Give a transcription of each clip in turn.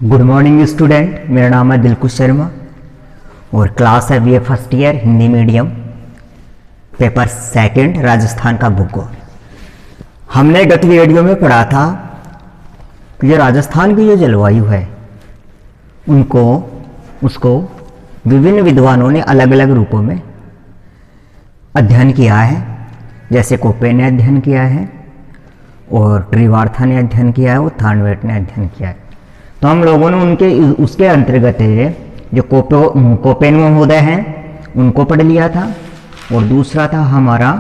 Good morning student, मेरा नाम है दिलकुश शर्मा और क्लास है BA first year Hindi medium, paper second, Rajasthan का भूगोल। हमने गत वीडियो में पढ़ा था कि जो राजस्थान की जो जलवायु है उसको विभिन्न विद्वानों ने अलग अलग रूपों में अध्ययन किया है। जैसे कोपे ने अध्ययन किया है और ट्रिवार्था ने अध्ययन किया है और थानवेट ने अध्ययन किया है। तो हम लोगों ने उसके अंतर्गत जो कोपेन महोदय हैं उनको पढ़ लिया था और दूसरा था हमारा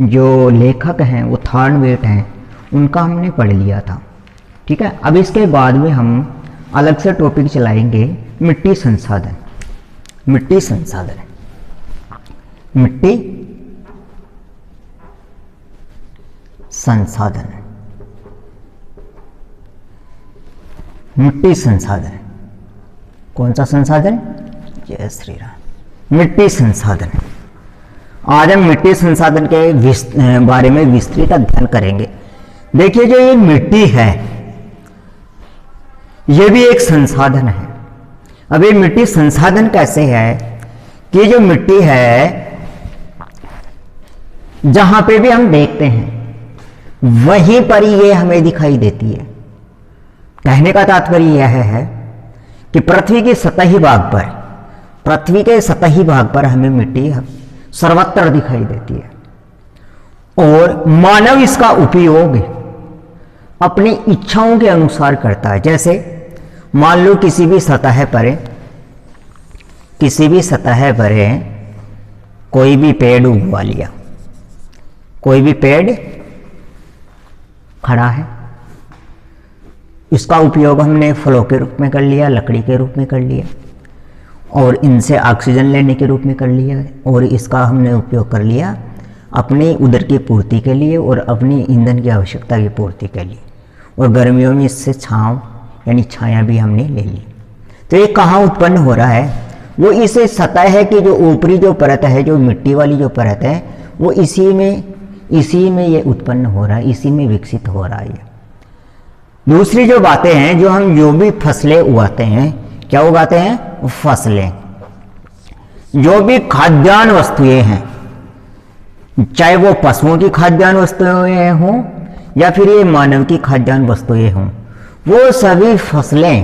जो लेखक हैं वो थानवेट हैं, उनका हमने पढ़ लिया था। ठीक है, अब इसके बाद में हम अलग से टॉपिक चलाएंगे मिट्टी संसाधन। मिट्टी संसाधन मिट्टी संसाधन कौन सा संसाधन? जय श्री राम। मिट्टी संसाधन। आज हम मिट्टी संसाधन के बारे में विस्तृत अध्ययन करेंगे। देखिए, जो ये मिट्टी है ये भी एक संसाधन है। अब ये मिट्टी संसाधन कैसे है कि जो मिट्टी है जहां पे भी हम देखते हैं वहीं पर ये हमें दिखाई देती है। कहने का तात्पर्य यह है कि पृथ्वी के सतही भाग पर हमें मिट्टी सर्वत्र दिखाई देती है और मानव इसका उपयोग अपनी इच्छाओं के अनुसार करता है। जैसे मान लो किसी भी सतह पर कोई भी पेड़ उगवा लिया, कोई भी पेड़ खड़ा है, इसका उपयोग हमने फलों के रूप में कर लिया, लकड़ी के रूप में कर लिया और इनसे ऑक्सीजन लेने के रूप में कर लिया और इसका हमने उपयोग कर लिया अपनी उदर की पूर्ति के लिए और अपनी ईंधन की आवश्यकता की पूर्ति के लिए, और गर्मियों में इससे छांव यानी छाया भी हमने ले ली। तो ये कहाँ उत्पन्न हो रहा है? वो इस सतह की जो ऊपरी जो परत है, जो मिट्टी वाली जो परत है, वो इसी में ये उत्पन्न हो रहा है, इसी में विकसित हो रहा है। दूसरी जो बातें हैं, जो भी फसलें उगाते हैं, क्या उगाते हैं? फसलें। जो भी खाद्यान्न वस्तुएं हैं, चाहे वो पशुओं की खाद्यान्न वस्तुएं हों या फिर ये मानव की खाद्यान्न वस्तुएं हों, वो सभी फसलें,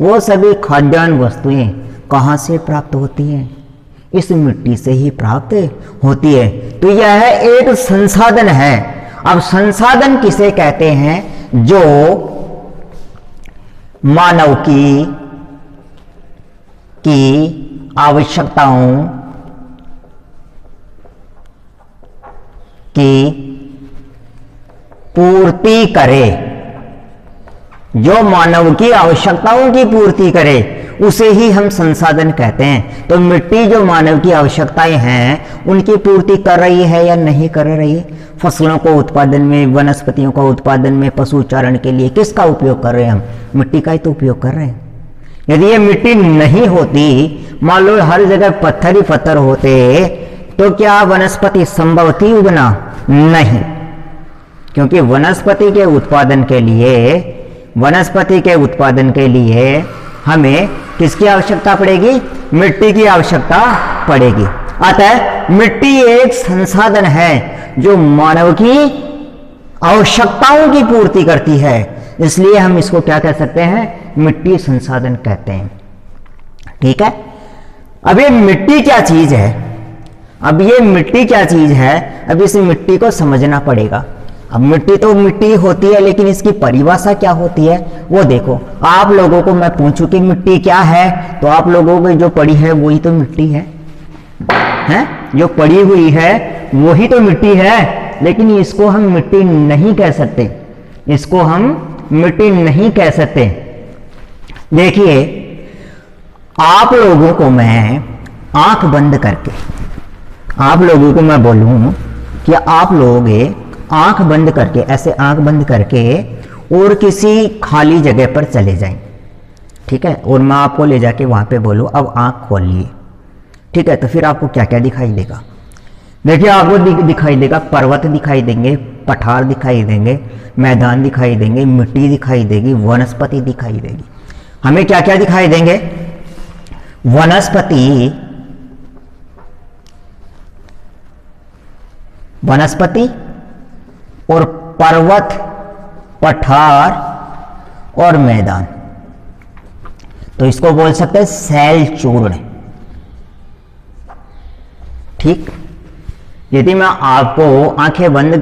वो सभी खाद्यान्न वस्तुएं कहाँ से प्राप्त होती हैं? इस मिट्टी से ही प्राप्त होती है। तो यह एक संसाधन है। अब संसाधन किसे कहते हैं? जो मानव की आवश्यकताओं की पूर्ति करे, जो मानव की आवश्यकताओं की पूर्ति करे उसे ही हम संसाधन कहते हैं। तो मिट्टी जो मानव की आवश्यकताएं हैं उनकी पूर्ति कर रही है या नहीं कर रही है? फसलों को उत्पादन में, वनस्पतियों का उत्पादन में, पशु चारण के लिए किसका उपयोग कर रहे हैं हम? मिट्टी का ही तो उपयोग कर रहे हैं। यदि ये मिट्टी नहीं होती, मान लो हर जगह पत्थर ही पत्थर होते, तो क्या वनस्पति संभव थी उगना? नहीं, क्योंकि वनस्पति के उत्पादन के लिए हमें किसकी आवश्यकता पड़ेगी? मिट्टी की आवश्यकता पड़ेगी। अतः मिट्टी एक संसाधन है जो मानव की आवश्यकताओं की पूर्ति करती है, इसलिए हम इसको क्या कह सकते हैं? मिट्टी संसाधन कहते हैं। ठीक है, अब ये मिट्टी क्या चीज है? अब इस मिट्टी को समझना पड़ेगा। अब मिट्टी तो मिट्टी होती है, लेकिन इसकी परिभाषा क्या होती है वो देखो। आप लोगों को मैं पूछूं कि मिट्टी क्या है, तो आप लोगों को जो पड़ी है वही तो मिट्टी है, जो पड़ी हुई है वही तो मिट्टी है। लेकिन इसको हम मिट्टी नहीं कह सकते, देखिए, आप लोगों को मैं आंख बंद करके आप लोगों को मैं बोलूं कि आप लोग आंख बंद करके, ऐसे आंख बंद करके और किसी खाली जगह पर चले जाएं। ठीक है, और मैं आपको ले जाके वहां पे बोलूं अब आंख खोल लिए। ठीक है, तो फिर आपको क्या क्या दिखाई देगा? देखिए आपको दिखाई देगा, पर्वत दिखाई देंगे, पठार दिखाई देंगे, मैदान दिखाई देंगे, मिट्टी दिखाई देगी, वनस्पति दिखाई देगी। हमें क्या क्या दिखाई देंगे? वनस्पति और पर्वत, पठार और मैदान। तो इसको बोल सकते हैं शैल चूर्ण। ठीक, यदि मैं आपको आंखें बंद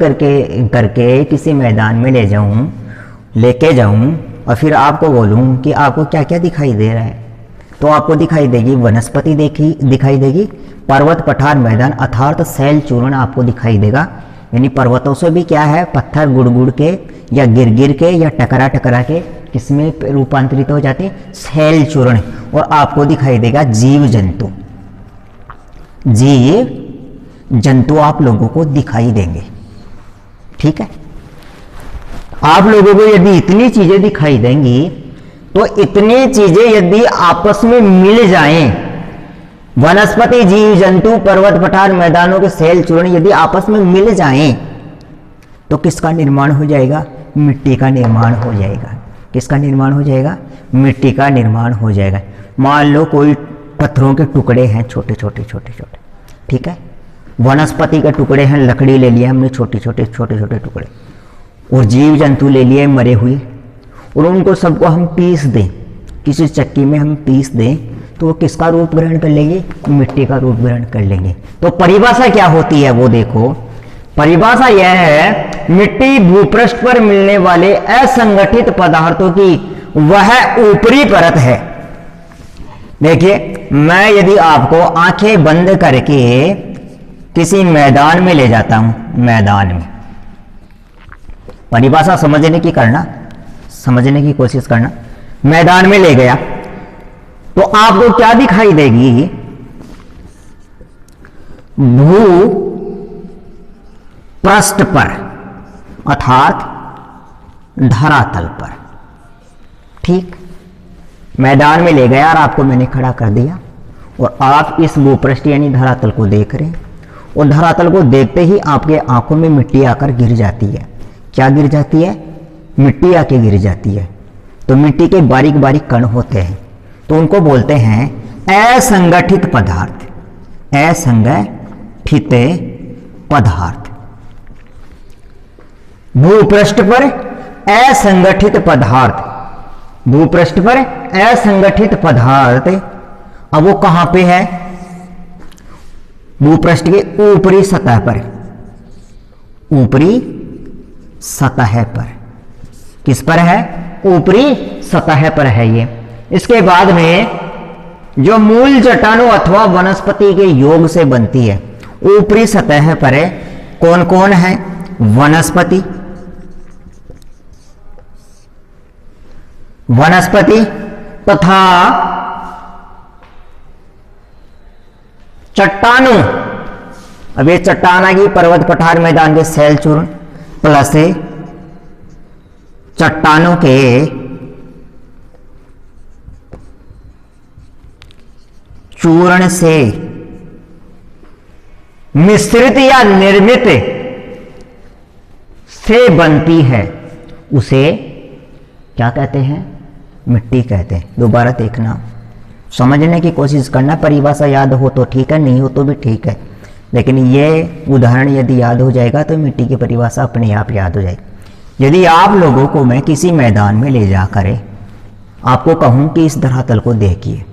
करके किसी मैदान में लेके जाऊं और फिर आपको बोलूं कि आपको क्या क्या दिखाई दे रहा है, तो आपको दिखाई देगी वनस्पति दिखाई देगी, पर्वत, पठार, मैदान अर्थात शैल चूर्ण आपको दिखाई देगा। यानी पर्वतों से भी क्या है, पत्थर गुड़ के या गिर के या टकरा के किसमें रूपांतरित हो जाते हैं? शैल चूर्ण। और आपको दिखाई देगा जीव जंतु आप लोगों को दिखाई देंगे। ठीक है, आप लोगों को यदि इतनी चीजें दिखाई देंगी, तो इतनी चीजें यदि आपस में मिल जाएं, वनस्पति, जीव जंतु, पर्वत, पठार, मैदानों के शैल चूर्ण यदि आपस में मिल जाएं, तो किसका निर्माण हो जाएगा? मिट्टी का निर्माण हो जाएगा। किसका निर्माण हो जाएगा? मिट्टी का निर्माण हो जाएगा। मान लो कोई पत्थरों के टुकड़े हैं, छोटे छोटे। ठीक है, वनस्पति के टुकड़े हैं, लकड़ी ले लिया हमने, छोटे छोटे टुकड़े, और जीव जंतु ले लिए मरे हुए, और उनको सबको हम पीस दें, किसी चक्की में हम पीस दें, तो वो किसका रूप ग्रहण कर लेंगे? मिट्टी का रूप ग्रहण कर लेंगे। तो परिभाषा क्या होती है वो देखो। परिभाषा यह है, मिट्टी भूपृष्ठ पर मिलने वाले असंगठित पदार्थों की वह ऊपरी परत है। देखिए, मैं यदि आपको आंखें बंद करके किसी मैदान में ले जाता हूं, मैदान में, परिभाषा समझने की कोशिश करना, मैदान में ले गया तो आपको क्या दिखाई देगी? भू पृष्ठ पर अर्थात धरातल पर। ठीक, मैदान में ले गया और आपको मैंने खड़ा कर दिया, और आप इस भूपृष्ठ यानी धरातल को देख रहे हैं, और धरातल को देखते ही आपके आंखों में मिट्टी आकर गिर जाती है। क्या गिर जाती है? मिट्टी आके गिर जाती है। तो मिट्टी के बारीक बारीक कण होते हैं, तो उनको बोलते हैं असंगठित पदार्थ। असंगठित पदार्थ, भूपृष्ठ पर असंगठित पदार्थ, भूपृष्ठ पर असंगठित पदार्थ। अब वो कहां पे है? भूपृष्ठ के ऊपरी सतह पर, ऊपरी सतह पर। किस पर है? ऊपरी सतह पर है ये। इसके बाद में जो मूल चट्टानों अथवा वनस्पति के योग से बनती है, ऊपरी सतह पर है। कौन कौन है? वनस्पति तथा चट्टानों। अब ये चट्टान आ गई, पर्वत, पठार, मैदान के शैल चूर्ण, प्लस चट्टानों के चूर्ण से मिश्रित या निर्मित से बनती है, उसे क्या कहते हैं? मिट्टी कहते हैं। दोबारा देखना, समझने की कोशिश करना। परिभाषा याद हो तो ठीक है, नहीं हो तो भी ठीक है, लेकिन ये उदाहरण यदि याद हो जाएगा तो मिट्टी की परिभाषा अपने आप याद हो जाएगी। यदि आप लोगों को मैं किसी मैदान में ले जाकर आपको कहूं कि इस धरातल को देखिए,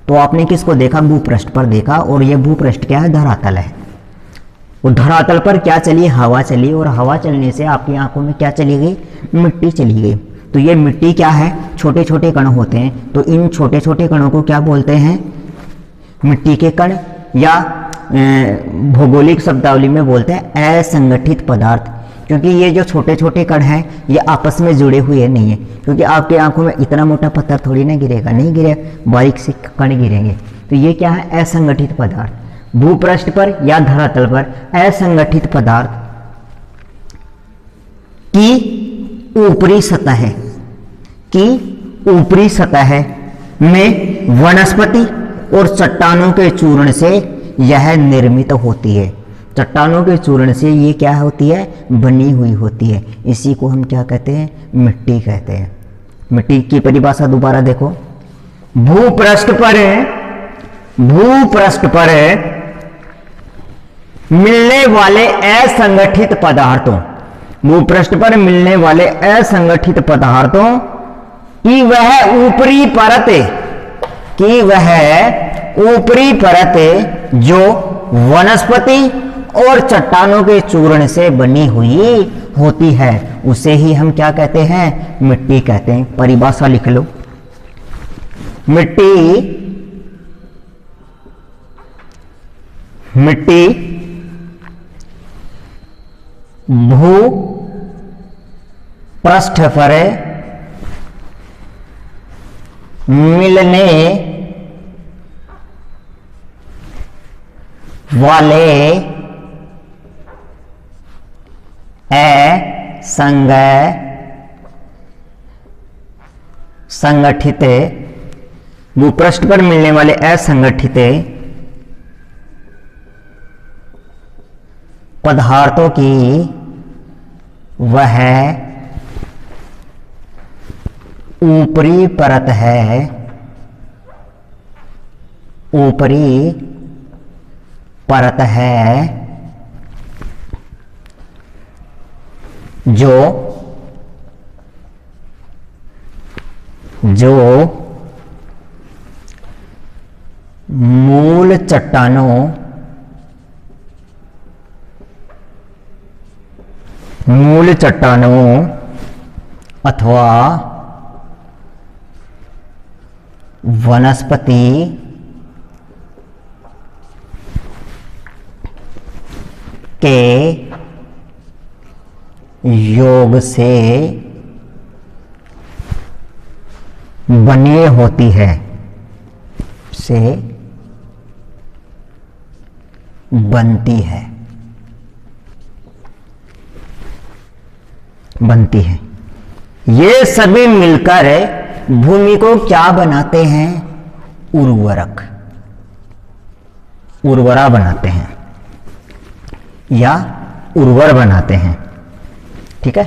तो आपने किसको देखा? भूपृष्ठ पर देखा, और यह भूपृष्ठ क्या है? धरातल है। वो धरातल पर क्या चली? हवा चली, और हवा चलने से आपकी आंखों में क्या चली गई? मिट्टी चली गई। तो ये मिट्टी क्या है? छोटे छोटे कण होते हैं। तो इन छोटे छोटे कणों को क्या बोलते हैं? मिट्टी के कण, या भौगोलिक शब्दावली में बोलते हैं असंगठित पदार्थ। क्योंकि ये जो छोटे छोटे कण हैं ये आपस में जुड़े हुए नहीं है, क्योंकि आपकी आंखों में इतना मोटा पत्थर थोड़ी ना गिरेगा, नहीं गिरे, बारीक से कण गिरेंगे। तो ये क्या है? असंगठित पदार्थ। भूपृष्ठ पर या धरातल पर असंगठित पदार्थ की ऊपरी सतह में वनस्पति और चट्टानों के चूर्ण से यह निर्मित होती है। चट्टानों के चूर्ण से ये क्या होती है, बनी हुई होती है। इसी को हम क्या कहते हैं, मिट्टी कहते हैं। मिट्टी की परिभाषा दोबारा देखो, भूपृष्ठ पर मिलने वाले असंगठित पदार्थों, भूपृष्ठ पर मिलने वाले असंगठित पदार्थों की वह ऊपरी परत जो वनस्पति और चट्टानों के चूर्ण से बनी हुई होती है, उसे ही हम क्या कहते हैं, मिट्टी कहते हैं। परिभाषा लिख लो, मिट्टी भू पृष्ठ पर मिलने वाले असंगठित, भूपृष्ठ पर मिलने वाले असंगठित पदार्थों की वह ऊपरी परत है, जो मूल चट्टानों अथवा वनस्पति के योग से बनी होती है, बनती है। ये सभी मिलकर भूमि को क्या बनाते हैं, उर्वरा बनाते हैं या उर्वर बनाते हैं, ठीक है,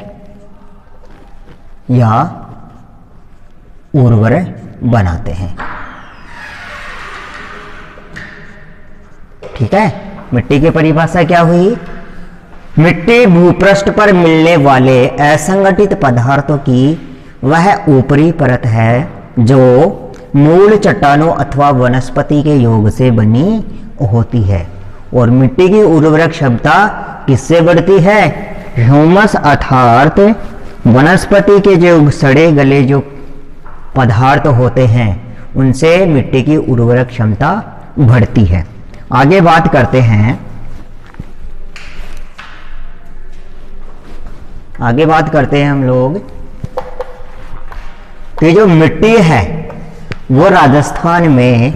या उर्वर बनाते हैं, ठीक है। मिट्टी की परिभाषा क्या हुई, मिट्टी भूपृष्ठ पर मिलने वाले असंगठित पदार्थों की वह ऊपरी परत है जो मूल चट्टानों अथवा वनस्पति के योग से बनी होती है। और मिट्टी की उर्वरक क्षमता किससे बढ़ती है, ह्यूमस अर्थात वनस्पति के जो सड़े गले जो पदार्थ होते हैं उनसे मिट्टी की उर्वरक क्षमता बढ़ती है। आगे बात करते हैं, हम लोग कि जो मिट्टी है वो राजस्थान में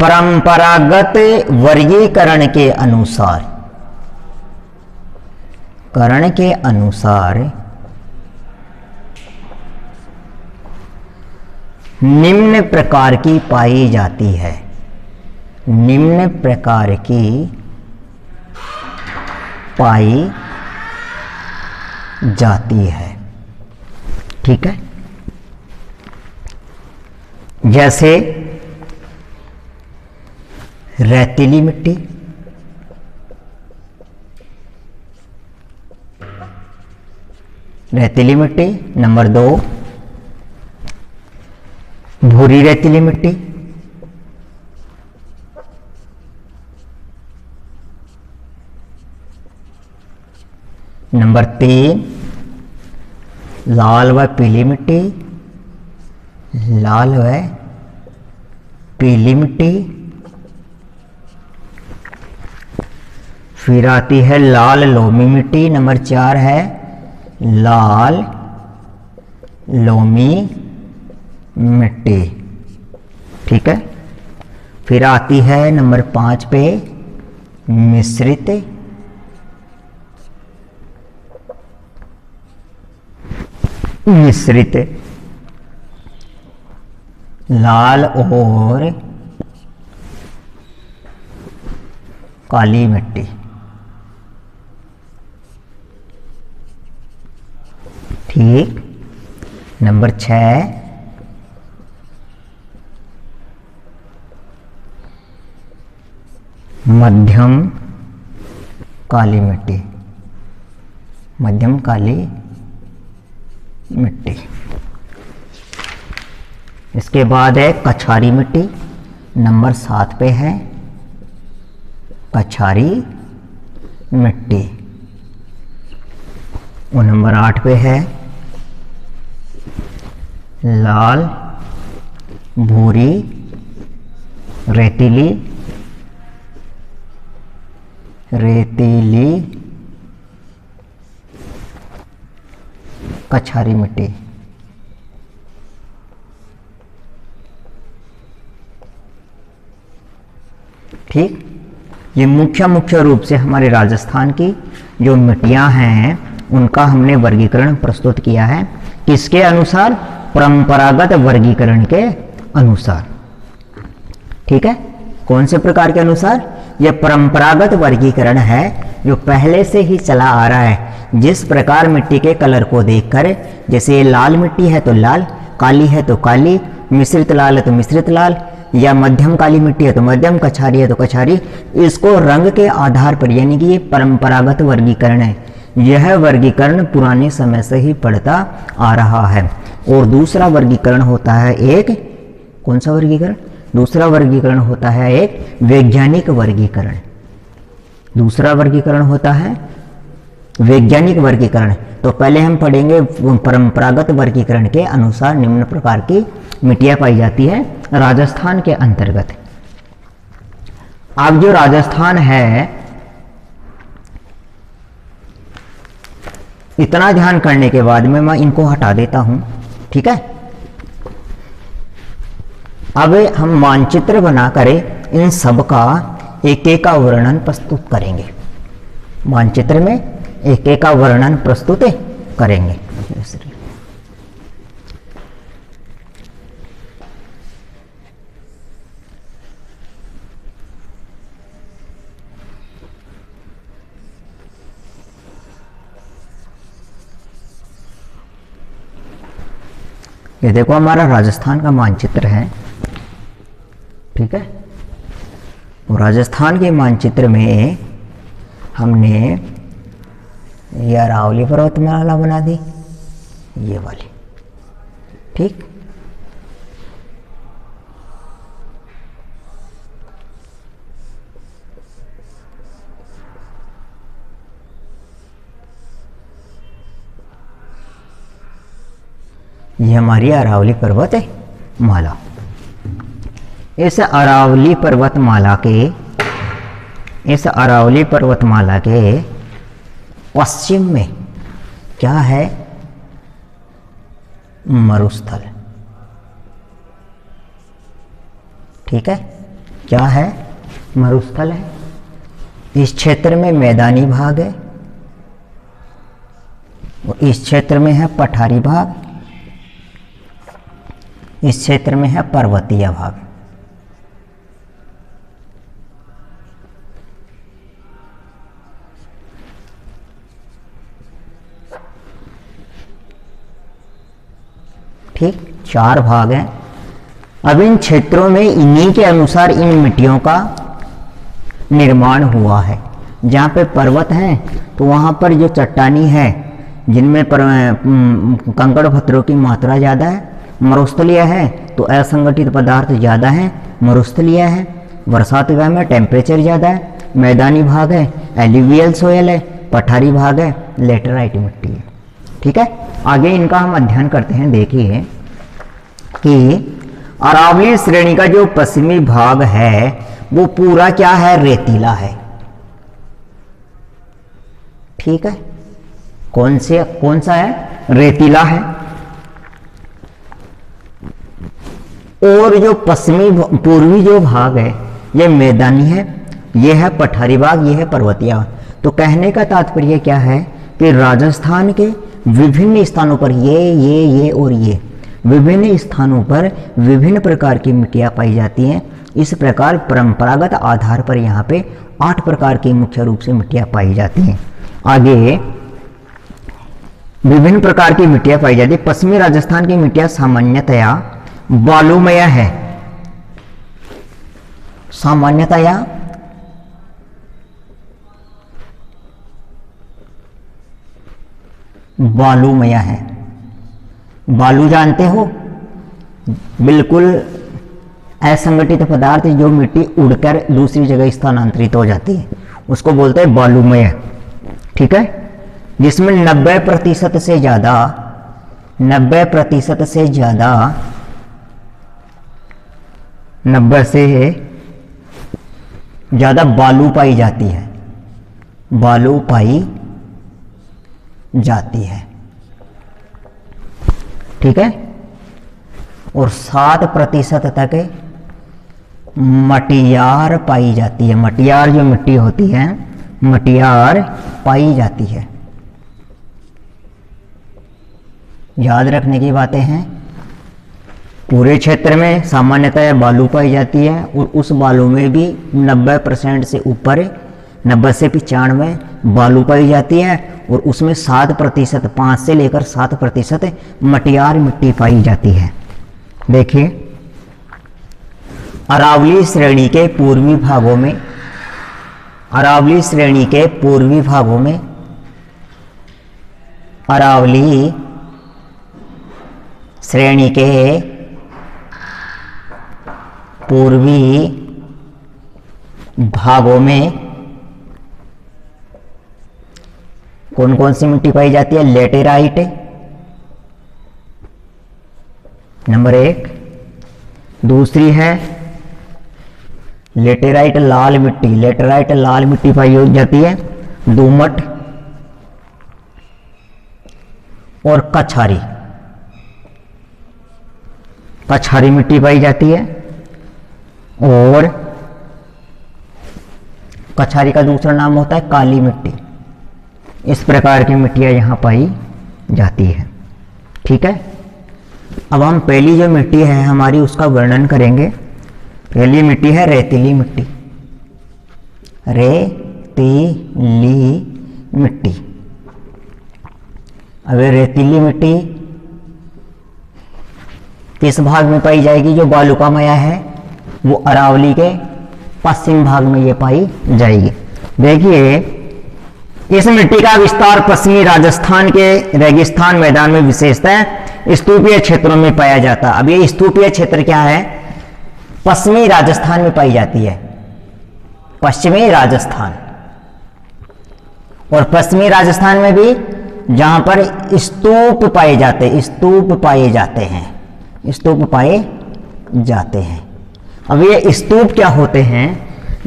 परंपरागत वर्गीकरण के अनुसार निम्न प्रकार की पाई जाती है, ठीक है। जैसे रेतीली मिट्टी, नंबर 2 भूरी रेतीली मिट्टी, नंबर 3 लाल व पीली मिट्टी, फिर आती है लाल लोमी मिट्टी, नंबर 4 है लाल लोमी मिट्टी, ठीक है। फिर आती है नंबर 5 पे मिश्रित लाल और काली मिट्टी। ठीक। नंबर 6, मध्यम काली मिट्टी। मध्यम काली मिट्टी। इसके बाद है कछारी मिट्टी, नंबर 7 पे है कछारी मिट्टी। और नंबर 8 पे है लाल भूरी रेतीली कछारी मिट्टी। ठीक। ये मुख्य रूप से हमारे राजस्थान की जो मिट्टियां हैं उनका हमने वर्गीकरण प्रस्तुत किया है। किसके अनुसार? परंपरागत वर्गीकरण के अनुसार। ठीक है। कौन से प्रकार के अनुसार? यह परंपरागत वर्गीकरण है जो पहले से ही चला आ रहा है। जिस प्रकार मिट्टी के कलर को देखकर, जैसे लाल मिट्टी है तो लाल, काली है तो काली, मिश्रित लाल है तो मिश्रित लाल, या मध्यम काली मिट्टी है तो मध्यम, कछारी है तो कछारी, इसको रंग के आधार पर, यानी कि ये परंपरागत वर्गीकरण है। यह वर्गीकरण पुराने समय से ही पड़ता आ रहा है। और दूसरा वर्गीकरण होता है एक, कौन सा वर्गीकरण? दूसरा वर्गीकरण होता है एक वैज्ञानिक वर्गीकरण। दूसरा वर्गीकरण होता है वैज्ञानिक वर्गीकरण। तो पहले हम पढ़ेंगे परंपरागत वर्गीकरण के अनुसार निम्न प्रकार की मिट्टियां पाई जाती है राजस्थान के अंतर्गत। अब जो राजस्थान है, इतना ध्यान करने के बाद में मैं इनको हटा देता हूं। ठीक है। अब हम मानचित्र बनाकर इन सब का एक एक का वर्णन प्रस्तुत करेंगे। मानचित्र में एक एक का वर्णन प्रस्तुत करेंगे। ये देखो हमारा राजस्थान का मानचित्र है। ठीक है। और राजस्थान के मानचित्र में हमने ये अरावली पर्वतमाला बना दी, ये वाली। ठीक। ये हमारी अरावली पर्वत है माला। इस अरावली पर्वतमाला के पश्चिम में क्या है? मरुस्थल। ठीक है। क्या है? मरुस्थल है। इस क्षेत्र में मैदानी भाग है और इस क्षेत्र में है पठारी भाग, इस क्षेत्र में है पर्वतीय भाग। ठीक। 4 भाग हैं। अब इन क्षेत्रों में इन्हीं के अनुसार इन मिट्टियों का निर्माण हुआ है। जहाँ पे पर्वत हैं तो वहाँ पर जो चट्टानी है जिनमें कंकड़ पत्थरों की मात्रा ज़्यादा है। मरुस्थलीय है तो असंगठित पदार्थ ज़्यादा है, मरुस्थलीय है। बरसात का में टेम्परेचर ज़्यादा है। मैदानी भाग है, एल्यूवियल सोयल है। पठारी भाग है, लेटराइट मिट्टी है। ठीक है। आगे इनका हम अध्ययन करते हैं। देखिए कि अरावली श्रेणी का जो पश्चिमी भाग है वो पूरा क्या है? रेतीला है। ठीक है। कौन सा है? रेतीला है। और जो पूर्वी जो भाग है ये मैदानी है, ये है पठारी भाग, ये है पर्वतीय भाग। तो कहने का तात्पर्य क्या है कि राजस्थान के विभिन्न स्थानों पर ये और ये विभिन्न स्थानों पर विभिन्न प्रकार की मिट्टियाँ पाई जाती हैं। इस प्रकार परंपरागत आधार पर यहाँ पे 8 प्रकार की मुख्य रूप से मिट्टियाँ पाई जाती हैं। आगे विभिन्न प्रकार की मिट्टियाँ पाई जाती है। पश्चिमी राजस्थान की मिट्टियाँ सामान्यतया बालूमय है, सामान्यतया बालूमय है। बालू जानते हो, बिल्कुल असंगठित पदार्थ जो मिट्टी उड़कर दूसरी जगह स्थानांतरित हो जाती है, उसको बोलते हैं बालूमय। ठीक है, जिसमें 90% से ज़्यादा 90% से ज़्यादा 90 से ज़्यादा बालू पाई जाती है, बालू पाई जाती है। ठीक है, और 7% तक मटियार पाई जाती है। मटियार जो मिट्टी होती है, मटियार पाई जाती है। याद रखने की बातें हैं, पूरे क्षेत्र में सामान्यतः बालू पाई जाती है और उस बालू में भी 90% से ऊपर 90 से 95 बालू पाई जाती है और उसमें 7%, 5 से लेकर 7% मटियार मिट्टी पाई जाती है। देखिए, अरावली श्रेणी के पूर्वी भागों में, अरावली श्रेणी के पूर्वी भागों में, अरावली श्रेणी के पूर्वी भागों में कौन कौन सी मिट्टी पाई जाती है? लेटेराइट नंबर 1, दूसरी है लेटेराइट लाल मिट्टी, लेटेराइट लाल मिट्टी पाई जाती है, दोमट और कछारी, कछारी मिट्टी पाई जाती है। और कछारी का दूसरा नाम होता है काली मिट्टी। इस प्रकार की मिट्टियां यहां पाई जाती है। ठीक है, अब हम पहली जो मिट्टी है हमारी उसका वर्णन करेंगे। पहली मिट्टी है रेतीली मिट्टी, रेतीली मिट्टी। अब रेतीली मिट्टी किस भाग में पाई जाएगी? जो बालुकामय है वो अरावली के पश्चिम भाग में ये पाई जाएगी। देखिए, इस मिट्टी का विस्तार पश्चिमी राजस्थान के रेगिस्तान मैदान में विशेषतः स्तूपीय क्षेत्रों में पाया जाता है। अब ये स्तूपीय क्षेत्र क्या है? पश्चिमी राजस्थान में पाई जाती है, पश्चिमी राजस्थान। और पश्चिमी राजस्थान में भी जहां पर स्तूप पाए जाते हैं, स्तूप पाए जाते हैं, स्तूप पाए जाते हैं। अब ये स्तूप क्या होते हैं?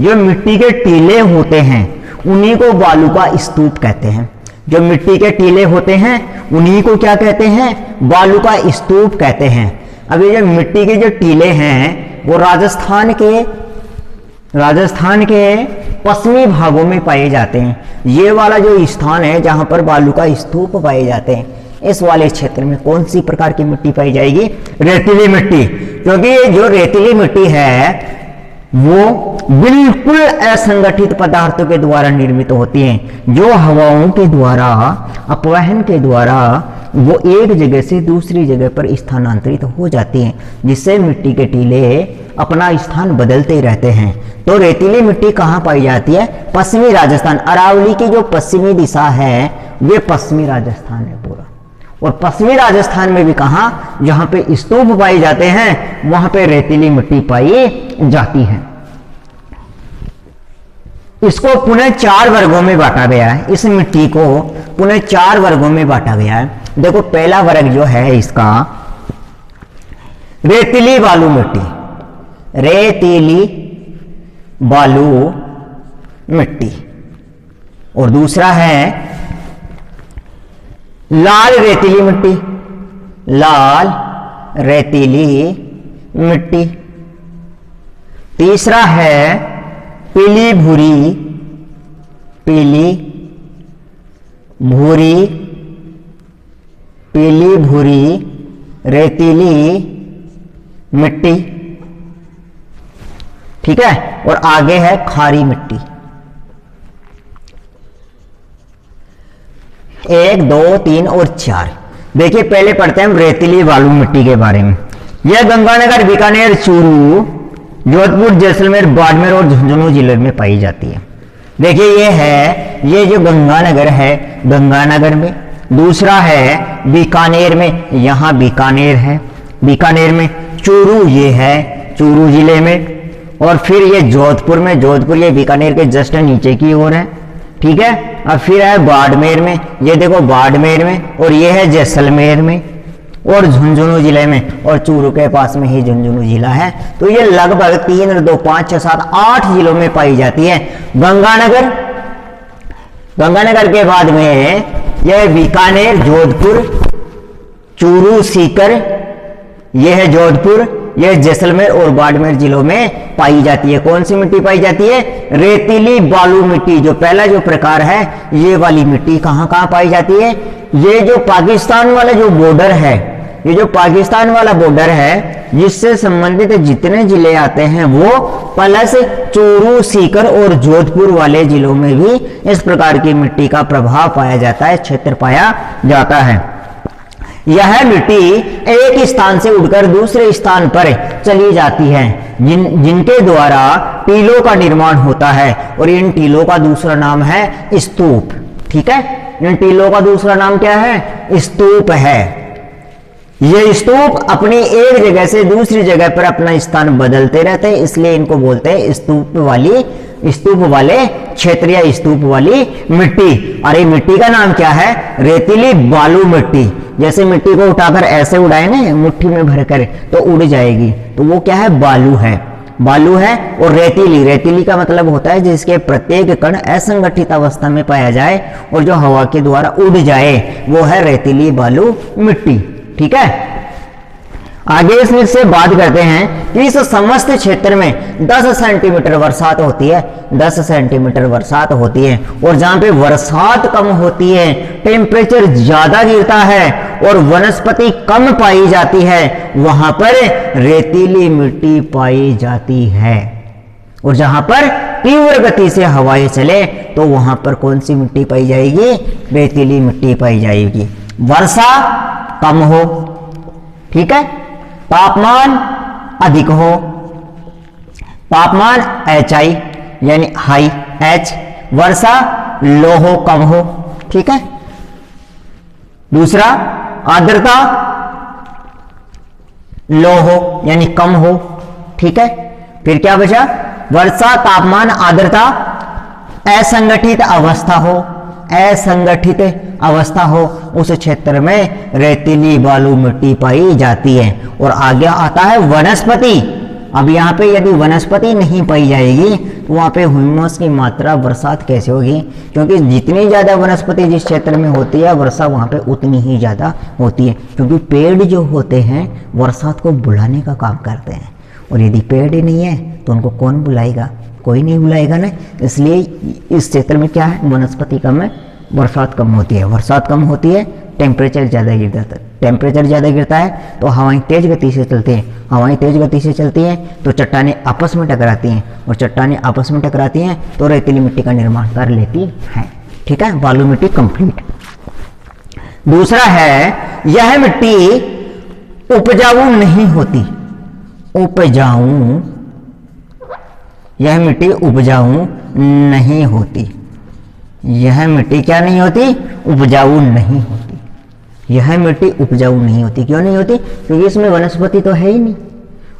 जो मिट्टी के टीले होते हैं उन्हीं को बालू का स्तूप कहते हैं। जो मिट्टी के टीले होते हैं उन्हीं को क्या कहते हैं? बालू का स्तूप कहते हैं। अब ये जो मिट्टी के जो टीले हैं वो राजस्थान के पश्चिमी भागों में पाए जाते हैं। ये वाला जो स्थान है जहां पर बालू का स्तूप पाए जाते हैं, इस वाले क्षेत्र में कौन सी प्रकार की मिट्टी पाई जाएगी? रेतीली मिट्टी। क्योंकि जो रेतीली मिट्टी है वो बिल्कुल असंगठित पदार्थों के द्वारा निर्मित होती हैं, जो हवाओं के द्वारा, अपवहन के द्वारा वो एक जगह से दूसरी जगह पर स्थानांतरित हो जाती हैं, जिससे मिट्टी के टीले अपना स्थान बदलते रहते हैं। तो रेतीली मिट्टी कहाँ पाई जाती है? पश्चिमी राजस्थान। अरावली की जो पश्चिमी दिशा है वे पश्चिमी राजस्थान है पूरा। और पश्चिमी राजस्थान में भी कहा? जहां पे स्तूप पाए जाते हैं वहां पे रेतीली मिट्टी पाई जाती है। इसको पुनः 4 वर्गों में बांटा गया है। इस मिट्टी को पुनः 4 वर्गों में बांटा गया है। देखो, पहला वर्ग जो है इसका रेतीली बालू मिट्टी, रेतीली बालू मिट्टी। और दूसरा है लाल रेतीली मिट्टी, लाल रेतीली मिट्टी। तीसरा है पीली भूरी, पीली भूरी, पीली भूरी रेतीली मिट्टी, ठीक है, और आगे है खारी मिट्टी। 1, 2, 3 और 4। देखिए पहले पढ़ते हैं हम रेतीली बालू मिट्टी के बारे में। यह गंगानगर, बीकानेर, चूरू, जोधपुर, जैसलमेर, बाड़मेर और झुंझुनू जिले में पाई जाती है। देखिए ये जो गंगानगर है, गंगानगर में, दूसरा है बीकानेर में, यहाँ बीकानेर है, बीकानेर में, चूरू ये है चूरू जिले में, और फिर ये जोधपुर में, जोधपुर ये बीकानेर के जस्ट नीचे की ओर है, ठीक है। अब फिर है बाड़मेर में, ये देखो बाड़मेर में, और ये है जैसलमेर में, और झुंझुनू जिले में, और चूरू के पास में ही झुंझुनू जिला है। तो ये लगभग 3, 2, 5, 6, 7, 8 जिलों में पाई जाती है। गंगानगर, गंगानगर के बाद में यह बीकानेर, जोधपुर, चूरू, सीकर, यह है जोधपुर, यह जैसलमेर और बाड़मेर जिलों में पाई जाती है। कौन सी मिट्टी पाई जाती है? रेतीली बालू मिट्टी। जो पहला जो प्रकार है, ये वाली मिट्टी कहाँ कहाँ पाई जाती है? ये जो पाकिस्तान वाला जो बॉर्डर है, ये जो पाकिस्तान वाला बॉर्डर है, जिससे संबंधित जितने जिले आते हैं वो प्लस चूरू, सीकर और जोधपुर वाले जिलों में भी इस प्रकार की मिट्टी का प्रभाव पाया जाता है, क्षेत्र पाया जाता है। यह मिट्टी एक स्थान से उड़कर दूसरे स्थान पर चली जाती है, जिनके द्वारा टीलों का निर्माण होता है, और इन टीलों का दूसरा नाम है स्तूप, ठीक है। इन टीलों का दूसरा नाम क्या है? स्तूप है। ये स्तूप अपनी एक जगह से दूसरी जगह पर अपना स्थान बदलते रहते हैं, इसलिए इनको बोलते हैं स्तूप वाले क्षेत्र या स्तूप वाली मिट्टी। और ये मिट्टी का नाम क्या है? रेतीली बालू मिट्टी। जैसे मिट्टी को उठाकर ऐसे उड़ाए ना मुट्ठी में भरकर तो उड़ जाएगी, तो वो क्या है? बालू है, बालू है। और रेतीली, रेतीली का मतलब होता है जिसके प्रत्येक कण असंगठित अवस्था में पाया जाए और जो हवा के द्वारा उड़ जाए, वो है रेतीली बालू मिट्टी, ठीक है। आगे इसमें से बात करते हैं कि इस समस्त क्षेत्र में 10 सेंटीमीटर बरसात होती है, 10 सेंटीमीटर बरसात होती है। और जहां पे बरसात कम होती है, टेम्परेचर ज्यादा गिरता है और वनस्पति कम पाई जाती है, वहां पर रेतीली मिट्टी पाई जाती है। और जहां पर तीव्र गति से हवाएं चले तो वहां पर कौन सी मिट्टी पाई जाएगी? रेतीली मिट्टी पाई जाएगी। वर्षा कम हो, ठीक है, तापमान अधिक हो, तापमान HI यानी हाई H, वर्षा लो हो, कम हो, ठीक है। दूसरा आर्द्रता लो हो यानी कम हो, ठीक है। फिर क्या बचा? वर्षा, तापमान, आर्द्रता, असंगठित अवस्था हो, असंगठित अवस्था हो, उस क्षेत्र में रेतीली बालू मिट्टी पाई जाती है। और आगे आता है वनस्पति। अब यहाँ पे यदि वनस्पति नहीं पाई जाएगी तो वहाँ पे ह्यूमस की मात्रा, बरसात कैसे होगी? क्योंकि जितनी ज़्यादा वनस्पति जिस क्षेत्र में होती है, वर्षा वहाँ पे उतनी ही ज़्यादा होती है, क्योंकि पेड़ जो होते हैं बरसात को बुलाने का काम करते हैं। और यदि पेड़ ही नहीं है तो उनको कौन बुलाएगा? कोई नहीं बुलाएगा ना। इसलिए इस क्षेत्र में क्या है? वनस्पति कम है, बरसात कम होती है। बरसात कम होती है, टेम्परेचर ज़्यादा गिरता है। टेम्परेचर ज़्यादा गिरता है तो हवाएं तेज गति से चलती हैं। हवाएं तेज गति से चलती हैं तो चट्टानें आपस में टकराती हैं, और चट्टानें आपस में टकराती हैं तो रेतीली मिट्टी का निर्माण कर लेती हैं, ठीक है। बालू मिट्टी कंप्लीट। दूसरा है, यह मिट्टी उपजाऊ नहीं होती। उपजाऊ, यह मिट्टी उपजाऊ नहीं होती। यह मिट्टी क्या नहीं होती? उपजाऊ नहीं होती। यह मिट्टी उपजाऊ नहीं होती। क्यों नहीं होती? क्योंकि इसमें वनस्पति तो है ही नहीं,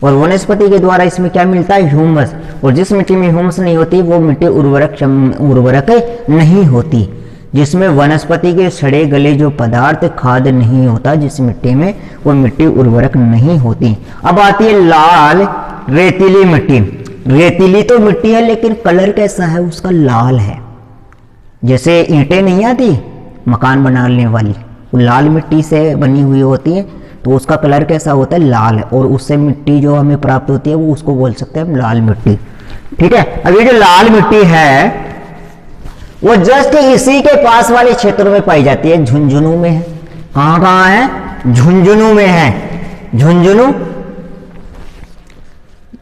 और वनस्पति के द्वारा इसमें क्या मिलता है? ह्यूमस। और जिस मिट्टी में ह्यूमस नहीं होती वो मिट्टी उर्वरक नहीं होती। जिसमें वनस्पति के सड़े गले जो पदार्थ, खाद नहीं होता जिस मिट्टी में, वो मिट्टी उर्वरक नहीं होती। अब आती है लाल रेतीली मिट्टी। रेतीली तो मिट्टी है लेकिन कलर कैसा है उसका? लाल है। जैसे ईंटें नहीं आती मकान बनाने वाली, वो लाल मिट्टी से बनी हुई होती है, तो उसका कलर कैसा होता है? लाल है। और उससे मिट्टी जो हमें प्राप्त होती है वो उसको बोल सकते हैं हम लाल मिट्टी, ठीक है। अब ये जो लाल मिट्टी है वो जस्ट इसी के पास वाले क्षेत्रों में पाई जाती है। झुंझुनू में है। कहाँ कहाँ है? झुंझुनू में है। झुंझुनू,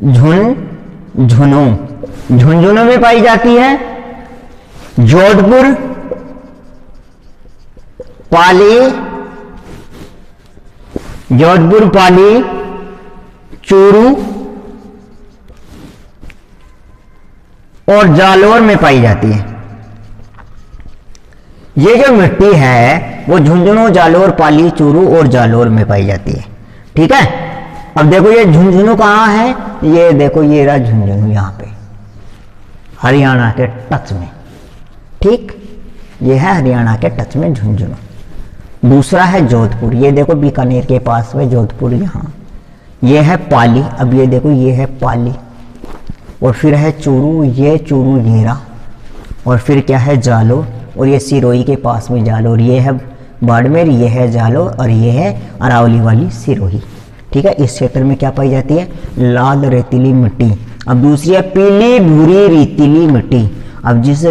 झुंझुनू, झुंझुनू में पाई जाती है। जोधपुर, पाली, जोधपुर, पाली, चूरू और जालोर में पाई जाती है। ये जो मिट्टी है वो झुंझुनू, जालोर, पाली, चूरू और जालोर में पाई जाती है। ठीक है, अब देखो ये झुंझुनू कहाँ है, ये देखो ये रहा झुंझुनू यहाँ पे हरियाणा के टच में। ठीक, ये है हरियाणा के टच में झुंझुनू। दूसरा है जोधपुर, ये देखो बीकानेर के पास में जोधपुर यहाँ। ये है पाली, अब ये देखो ये है पाली। और फिर है चूरू, ये चूरू घेरा। और फिर क्या है जालोर, और ये सिरोही के पास में जालोर। ये है बाड़मेर, ये है जालोर और ये है अरावली वाली सिरोही। ठीक है, इस क्षेत्र में क्या पाई जाती है, लाल रेतीली मिट्टी। अब दूसरी है पीली भूरी रेतीली मिट्टी। अब जिस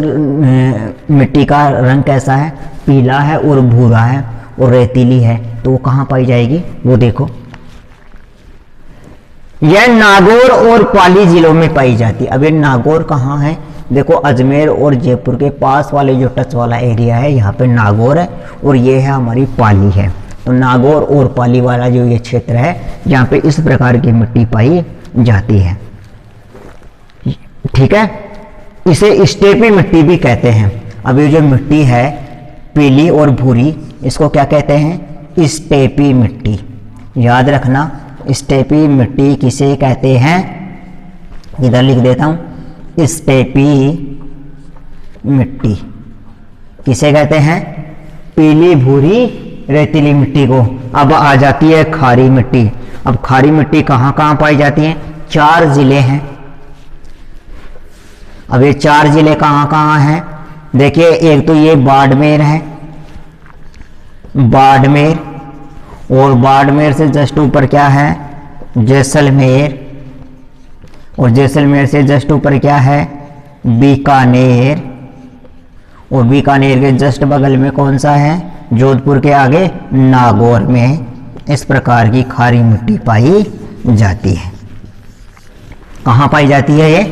मिट्टी का रंग कैसा है, पीला है और भूरा है और रेतीली है, तो वो कहाँ पाई जाएगी, वो देखो यह नागौर और पाली जिलों में पाई जाती है। अब ये नागौर कहाँ है, देखो अजमेर और जयपुर के पास वाले जो टच वाला एरिया है, यहाँ पे नागौर है और ये है हमारी पाली है। तो नागौर और पाली वाला जो ये क्षेत्र है, जहाँ पे इस प्रकार की मिट्टी पाई जाती है। ठीक है, इसे स्टेपी मिट्टी भी कहते हैं। अब ये जो मिट्टी है पीली और भूरी, इसको क्या कहते हैं, स्टेपी मिट्टी। याद रखना, स्टेपी मिट्टी किसे कहते हैं, इधर लिख देता हूं, स्टेपी मिट्टी किसे कहते हैं, पीली भूरी रेतीली मिट्टी को। अब आ जाती है खारी मिट्टी। अब खारी मिट्टी कहाँ कहाँ पाई जाती है, 4 जिले हैं। अब ये 4 जिले कहाँ कहाँ हैं, देखिए एक तो ये बाड़मेर है, बाड़मेर, और बाड़मेर से जस्ट ऊपर क्या है, जैसलमेर, और जैसलमेर से जस्ट ऊपर क्या है, बीकानेर, और बीकानेर के जस्ट बगल में कौन सा है, जोधपुर के आगे नागौर में इस प्रकार की खारी मिट्टी पाई जाती है। कहाँ पाई जाती है ये,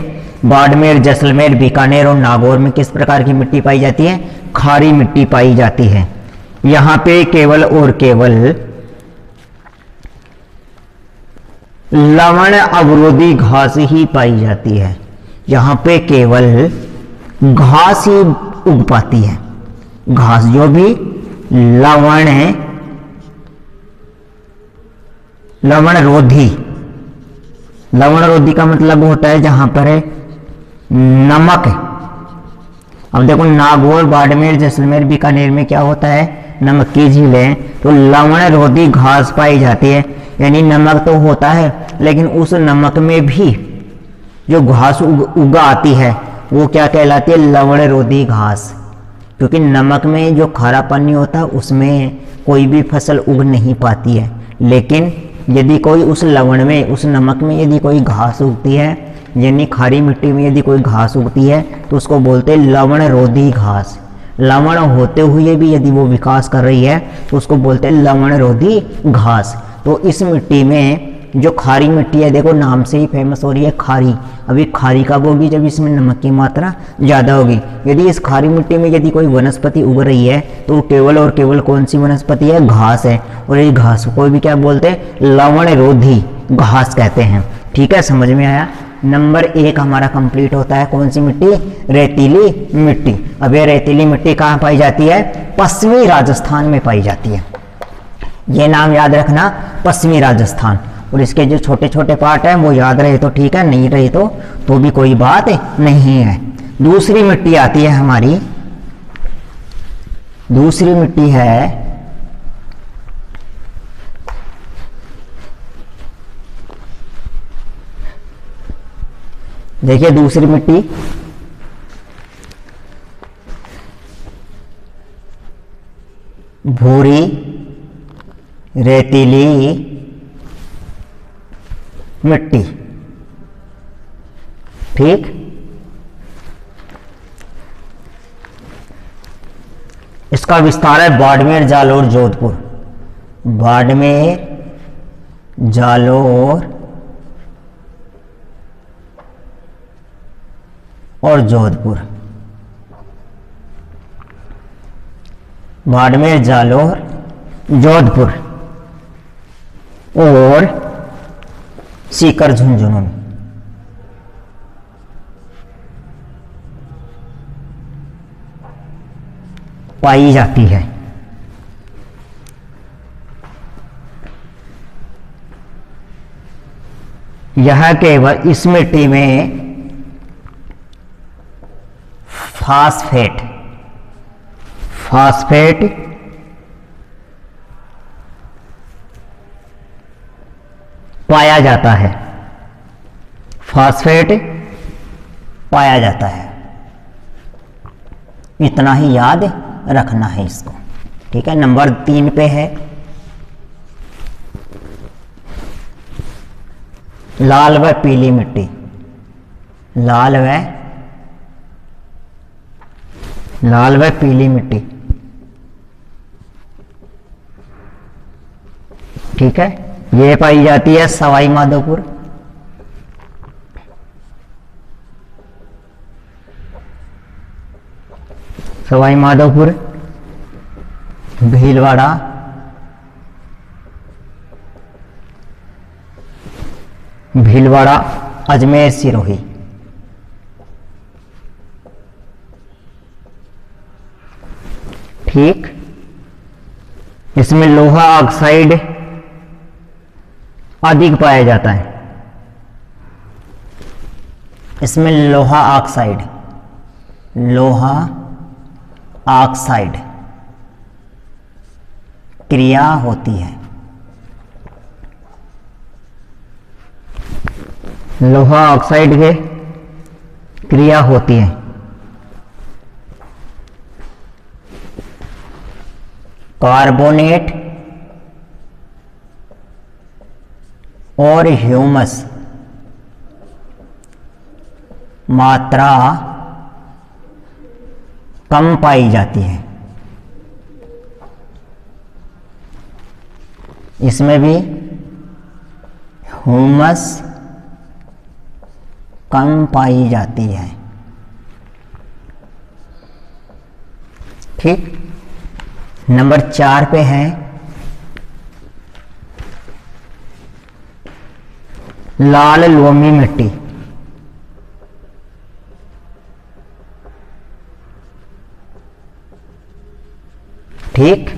बाड़मेर, जैसलमेर, बीकानेर और नागौर में किस प्रकार की मिट्टी पाई जाती है, खारी मिट्टी पाई जाती है। यहाँ पे केवल और केवल लवण अवरोधी घास ही पाई जाती है। यहाँ पे केवल घास ही उग पाती है। घास जो भी लवण है, लवण रोधी, लवण रोधी का मतलब होता है जहां पर है नमक। अब देखो नागौर, बाड़मेर, जैसलमेर, बीकानेर में क्या होता है, नमक की झीलें, तो लवण रोधी घास पाई जाती है। यानी नमक तो होता है, लेकिन उस नमक में भी जो घास उगा आती है वो क्या कहलाती है, लवण रोधी घास। क्योंकि नमक में जो खारापन नहीं होता उसमें कोई भी फसल उग नहीं पाती है। लेकिन यदि कोई उस लवण में, उस नमक में यदि कोई घास उगती है, यानी खारी मिट्टी में यदि कोई घास उगती है, तो उसको बोलते हैं लवण रोधी घास। लवण होते हुए भी यदि वो विकास कर रही है तो उसको बोलते हैं लवण रोधी घास। तो इस मिट्टी में जो खारी मिट्टी है, देखो नाम से ही फेमस हो रही है खारी। अभी खारी कब होगी, जब इसमें नमक की मात्रा ज़्यादा होगी। यदि इस खारी मिट्टी में यदि कोई वनस्पति उग रही है तो वो केवल और केवल कौन सी वनस्पति है, घास है। और ये घास को भी क्या बोलते हैं, लवण रोधी घास कहते हैं। ठीक है, समझ में आया। नंबर 1 हमारा कंप्लीट होता है। कौन सी मिट्टी, रेतीली मिट्टी। अब ये रेतीली मिट्टी कहाँ पाई जाती है, पश्चिमी राजस्थान में पाई जाती है। ये नाम याद रखना, पश्चिमी राजस्थान। और इसके जो छोटे छोटे पार्ट हैं वो याद रहे तो ठीक है, नहीं रहे तो भी कोई बात नहीं है। दूसरी मिट्टी आती है हमारी, दूसरी मिट्टी है देखिए दूसरी मिट्टी भूरी रेतीली मिट्टी। ठीक, इसका विस्तार है बाड़मेर, जालोर, जोधपुर। बाड़मेर, जालोर और जोधपुर। बाड़मेर, जालोर, जोधपुर और सीकर, झुंझुनू में पाई जाती है। यह केवल इस मिट्टी में फास्फेट पाया जाता है। फास्फेट पाया जाता है। इतना ही याद रखना है इसको। ठीक है, नंबर 3 पे है लाल व पीली मिट्टी। लाल व पीली मिट्टी। ठीक है, ये पाई जाती है सवाई माधोपुर, भीलवाड़ा, अजमेर, सिरोही। ठीक, इसमें लोहा ऑक्साइड अधिक पाया जाता है। इसमें लोहा ऑक्साइड क्रिया होती है। लोहा ऑक्साइड के क्रिया होती है। कार्बोनेट और ह्यूमस मात्रा कम पाई जाती है। इसमें भी ह्यूमस कम पाई जाती है। ठीक, नंबर 4 पे है लाल लोमी मिट्टी। ठीक,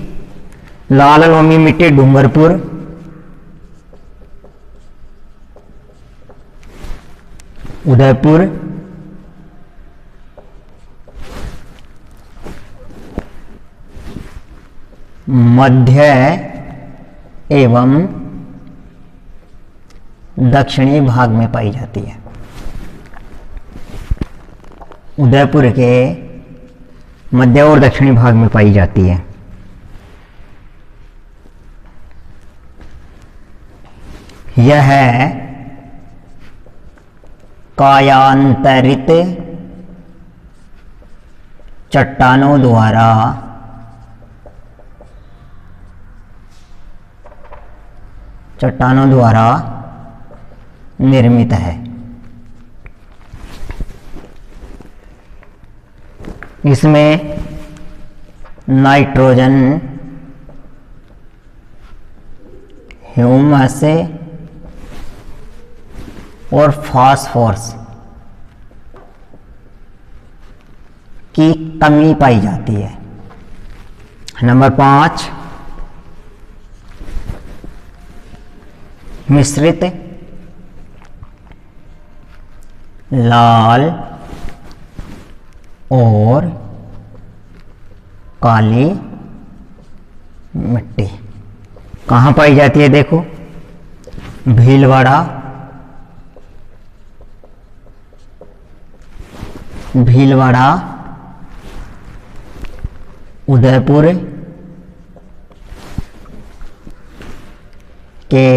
लाल लोमी मिट्टी डूंगरपुर, उदयपुर, मध्य एवं दक्षिणी भाग में पाई जाती है। उदयपुर के मध्य और दक्षिणी भाग में पाई जाती है। यह कायांतरित चट्टानों द्वारा निर्मित है। इसमें नाइट्रोजन, ह्यूमस और फास्फोरस की कमी पाई जाती है। नंबर 5 मिश्रित लाल और काली मिट्टी कहाँ पाई जाती है? देखो, भीलवाड़ा, उदयपुर के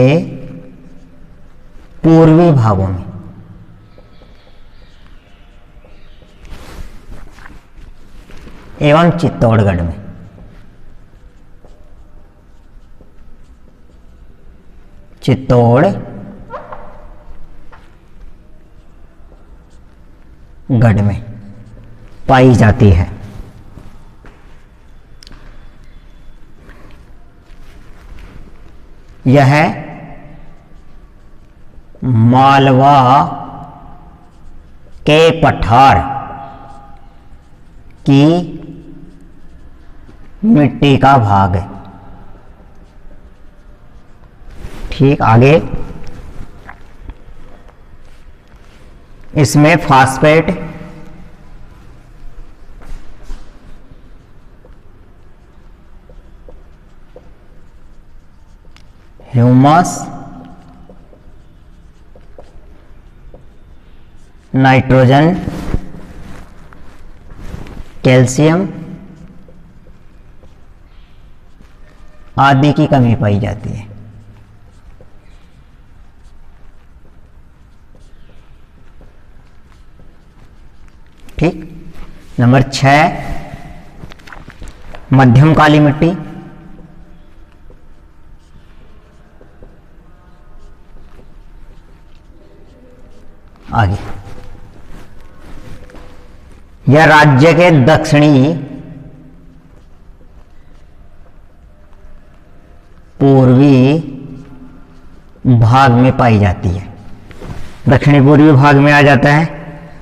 पूर्वी भागों में, एवं चित्तौड़गढ़ में। चित्तौड़गढ़ में पाई जाती है। यह मालवा के पठार की मिट्टी का भाग है। ठीक, आगे इसमें फास्फेट ह्यूमस नाइट्रोजन कैल्शियम आदि की कमी पाई जाती है। ठीक, नंबर 6 मध्यम काली मिट्टी। आगे यह राज्य के दक्षिणी पूर्वी भाग में पाई जाती है। दक्षिणी पूर्वी भाग में आ जाता है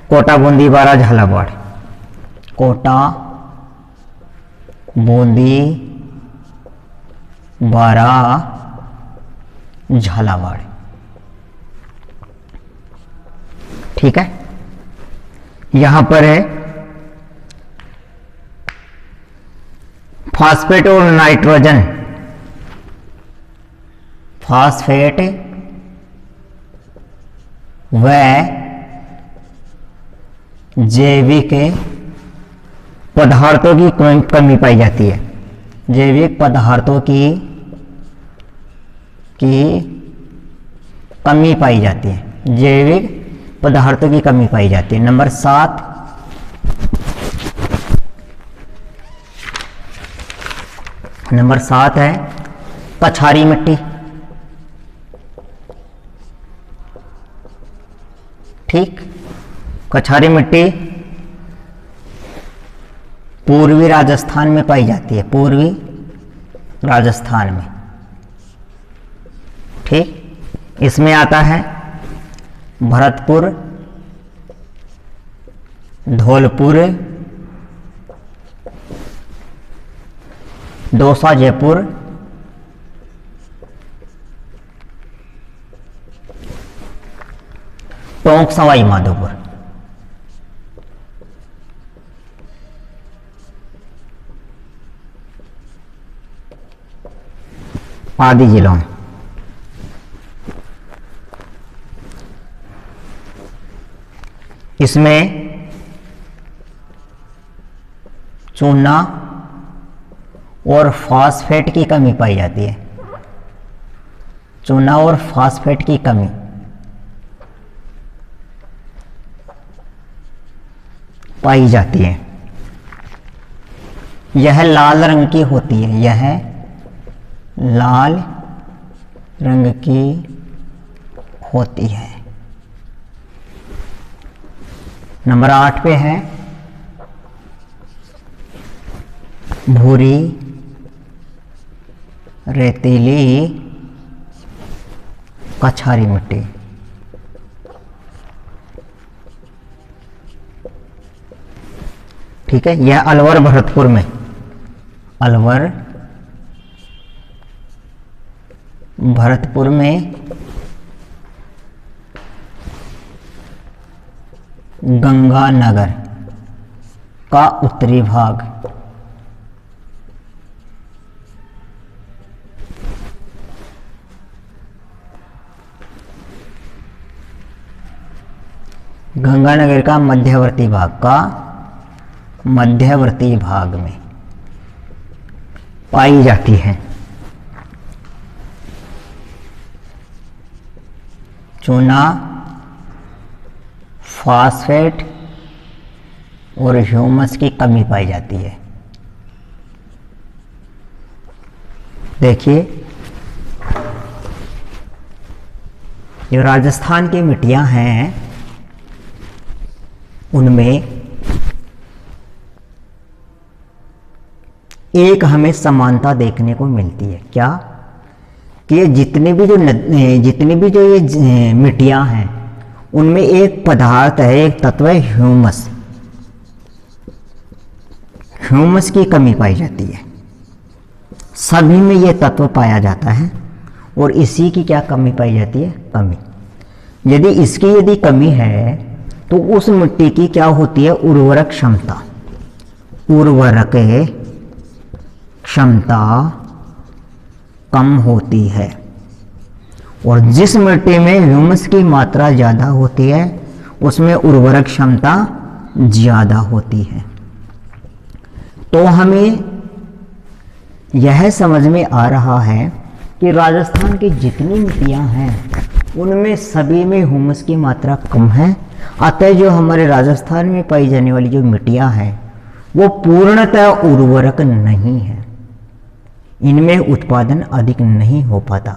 कोटा, बूंदी, बारा, झालावाड़। कोटा, बूंदी, बारा, झालावाड़। ठीक है, यहां पर है फास्फेट और नाइट्रोजन। फास्फेट व जैविक पदार्थों की कमी पाई जाती है। जैविक पदार्थों की कमी पाई जाती है। जैविक पदार्थों की कमी पाई जाती है। नंबर 7 है कछारी मिट्टी। ठीक, कछारी मिट्टी पूर्वी राजस्थान में पाई जाती है। पूर्वी राजस्थान में। ठीक, इसमें आता है भरतपुर, धौलपुर, दौसा, जयपुर, टोंक, सवाई माधोपुर। आदि जिलों में। इसमें चूना और फास्फेट की कमी पाई जाती है। चूना और फास्फेट की कमी पाई जाती है। यह लाल रंग की होती है। यह लाल रंग की होती है। नंबर 8 पे है भूरी रेतीली कछारी मिट्टी। ठीक है, यह अलवर भरतपुर में, अलवर भरतपुर में गंगानगर का उत्तरी भाग। गंगानगर का मध्यवर्ती भाग में पाई जाती है। चूना, फास्फेट और ह्यूमस की कमी पाई जाती है। देखिए जो राजस्थान की मिट्टियां हैं उनमें एक हमें समानता देखने को मिलती है। क्या कि ये जितनी भी जो ये मिट्टियां हैं उनमें एक पदार्थ है, एक तत्व है ह्यूमस। ह्यूमस की कमी पाई जाती है, सभी में ये तत्व पाया जाता है। और इसी की क्या कमी पाई जाती है? कमी। यदि कमी है तो उस मिट्टी की क्या होती है? उर्वरक क्षमता। उर्वरक क्षमता कम होती है। और जिस मिट्टी में ह्यूमस की मात्रा ज़्यादा होती है उसमें उर्वरक क्षमता ज़्यादा होती है। तो हमें यह समझ में आ रहा है कि राजस्थान की जितनी मिट्टियां हैं उनमें सभी में ह्यूमस की मात्रा कम है। अतः जो हमारे राजस्थान में पाई जाने वाली जो मिट्टियां हैं वो पूर्णतः उर्वरक नहीं है, इनमें उत्पादन अधिक नहीं हो पाता।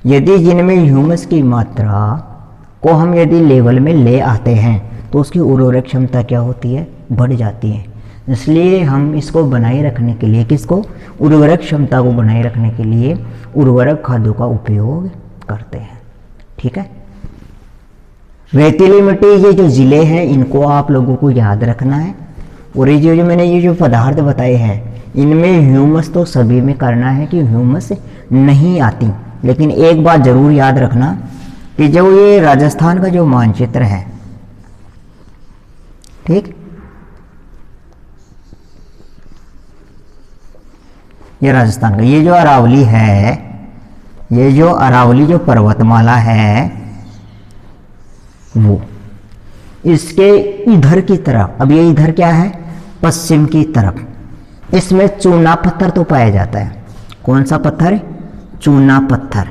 यदि जिनमें ह्यूमस की मात्रा को हम यदि लेवल में ले आते हैं तो उसकी उर्वरक क्षमता क्या होती है? बढ़ जाती है। इसलिए हम इसको बनाए रखने के लिए, किसको? उर्वरक क्षमता को बनाए रखने के लिए उर्वरक खादों का उपयोग करते हैं। ठीक है। रेतीली मिट्टी, ये जो जिले हैं इनको आप लोगों को याद रखना है। और ये जो मैंने ये जो पदार्थ बताए हैं इनमें ह्यूमस तो सभी में करना है कि ह्यूमस नहीं आती। लेकिन एक बात जरूर याद रखना कि जो ये राजस्थान का जो मानचित्र है, ठीक, ये राजस्थान का ये जो अरावली है, ये जो अरावली जो पर्वतमाला है वो इसके इधर की तरफ, अब ये इधर क्या है? पश्चिम की तरफ, इसमें चूना पत्थर तो पाया जाता है। कौन सा पत्थर? चूना पत्थर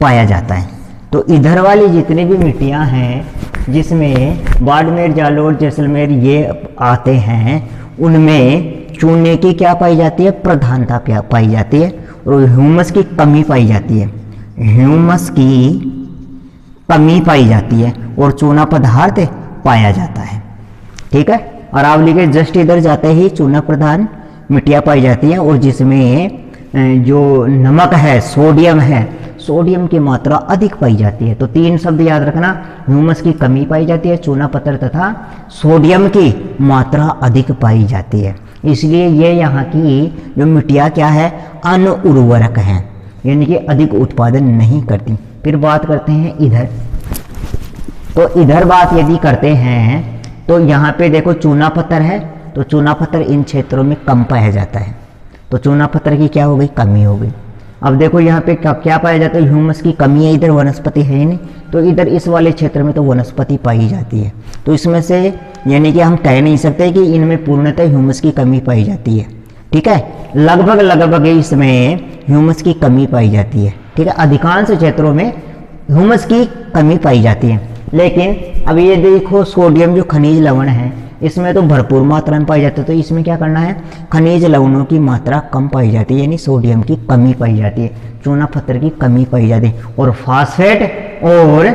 पाया जाता है। तो इधर वाली जितनी भी मिट्टियां हैं जिसमें बाड़मेर, जालोर, जैसलमेर ये आते हैं उनमें चूने की क्या पाई जाती है? प्रधानता पाई जाती है और ह्यूमस की कमी पाई जाती है। ह्यूमस की कमी पाई जाती है और चूना पदार्थ पाया जाता है। ठीक है। अरावली के जस्ट इधर जाते ही चूना प्रधान मिट्टियाँ पाई जाती हैं और जिसमें जो नमक है, सोडियम है, सोडियम की मात्रा अधिक पाई जाती है। तो तीन शब्द याद रखना, ह्यूमस की कमी पाई जाती है, चूना पत्थर तथा सोडियम की मात्रा अधिक पाई जाती है। इसलिए ये यहाँ की जो मिट्टियाँ क्या है? अनउर्वरक हैं, यानी कि अधिक उत्पादन नहीं करती। फिर बात करते हैं इधर। तो इधर बात यदि करते हैं तो यहाँ पे देखो चूना पत्थर है, तो चूना पत्थर इन क्षेत्रों में कम पाया जाता है। तो चूना पत्थर की क्या हो गई? कमी हो गई। अब देखो यहाँ पे क्या पाया जाता है? ह्यूमस की कमी है, इधर वनस्पति है ही नहीं, तो इधर इस वाले क्षेत्र में तो वनस्पति पाई जाती है। तो इसमें से यानी कि हम कह नहीं सकते कि इनमें पूर्णतः ह्यूमस की कमी पाई जाती है। ठीक है। लगभग इसमें ह्यूमस की कमी पाई जाती है। ठीक है। अधिकांश क्षेत्रों में ह्यूमस की कमी पाई जाती है। लेकिन अब ये देखो सोडियम जो खनिज लवण है इसमें तो भरपूर मात्रा में पाई जाती है। तो इसमें क्या करना है? खनिज लवणों की मात्रा कम पाई जाती है, यानी सोडियम की कमी पाई जाती है, चूना पत्थर की कमी पाई जाती है। और फास्फेट और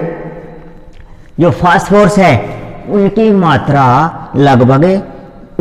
जो फास्फोरस है उनकी मात्रा लगभग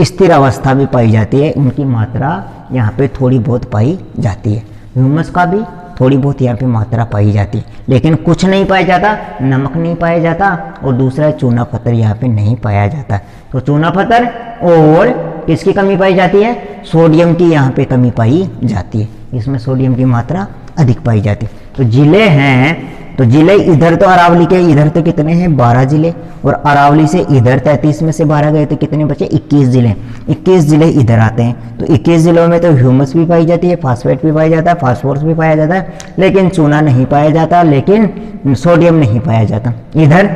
स्थिर अवस्था में पाई जाती है, उनकी मात्रा यहाँ पे थोड़ी बहुत पाई जाती है। ह्यूमस का भी थोड़ी बहुत यहाँ पे मात्रा पाई जाती है, लेकिन कुछ नहीं पाया जाता, नमक नहीं पाया जाता और दूसरा चूना पत्थर यहाँ पे नहीं पाया जाता। तो चूना पत्थर और किसकी कमी पाई जाती है? सोडियम की यहाँ पे कमी पाई जाती है, इसमें सोडियम की मात्रा अधिक पाई जाती है। तो जिले हैं, तो जिले इधर तो अरावली के इधर तो कितने हैं? 12 जिले, और अरावली से इधर 33 में से 12 गए तो कितने बचे? 21 जिले। 21 जिले इधर आते हैं। तो 21 जिलों में तो ह्यूमस भी पाई जाती है, फास्फेट भी पाया जाता है, फास्फोरस भी पाया जाता है, लेकिन चूना नहीं पाया जाता, लेकिन सोडियम नहीं पाया जाता। इधर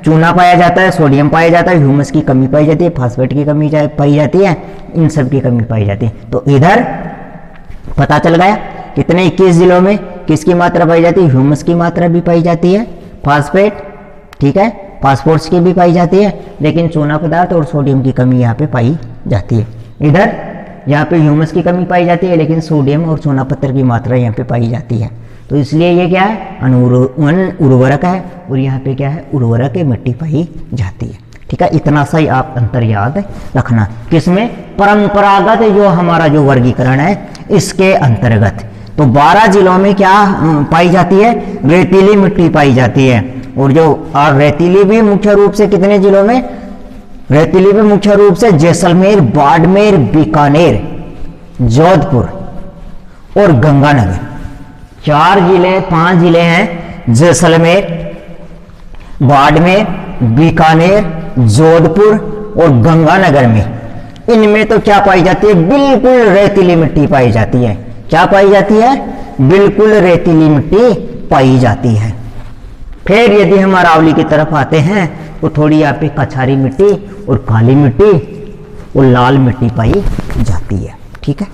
चूना पाया जाता है, सोडियम पाया जाता है, ह्यूमस की कमी पाई जाती है, फास्फेट की कमी पाई जाती है, इन सब की कमी पाई जाती है। तो इधर पता चल गया कितने 21 जिलों में किसकी मात्रा पाई जाती है? ह्यूमस की मात्रा भी पाई जाती है, फास्फेट, ठीक है, फास्फोरस की भी पाई जाती है, लेकिन चूना पदार्थ और सोडियम की कमी यहाँ पे पाई जाती है। इधर यहाँ पे ह्यूमस की कमी पाई जाती है, लेकिन सोडियम और चूना पत्थर की मात्रा यहाँ पे पाई जाती है। तो इसलिए ये क्या है, उर्वरक है, और यहाँ पे क्या है, उर्वरक मिट्टी पाई जाती है। ठीक है, इतना सा ही आप अंतर याद रखना। किसमें, परंपरागत जो हमारा जो वर्गीकरण है इसके अंतर्गत। तो 12 जिलों में क्या पाई जाती है, रेतीली मिट्टी पाई जाती है। और जो रेतीली भी मुख्य रूप से कितने जिलों में, रेतीली भी मुख्य रूप से जैसलमेर, बाड़मेर, बीकानेर, जोधपुर और गंगानगर, 5 जिले हैं, जैसलमेर, बाड़मेर, बीकानेर, जोधपुर और गंगानगर में। इनमें तो क्या पाई जाती है, बिल्कुल रेतीली मिट्टी पाई जाती है। क्या पाई जाती है, बिल्कुल रेतीली मिट्टी पाई जाती है। फिर यदि हम अरावली की तरफ आते हैं तो थोड़ी यहाँ पे कछारी मिट्टी और काली मिट्टी और लाल मिट्टी पाई जाती है। ठीक है,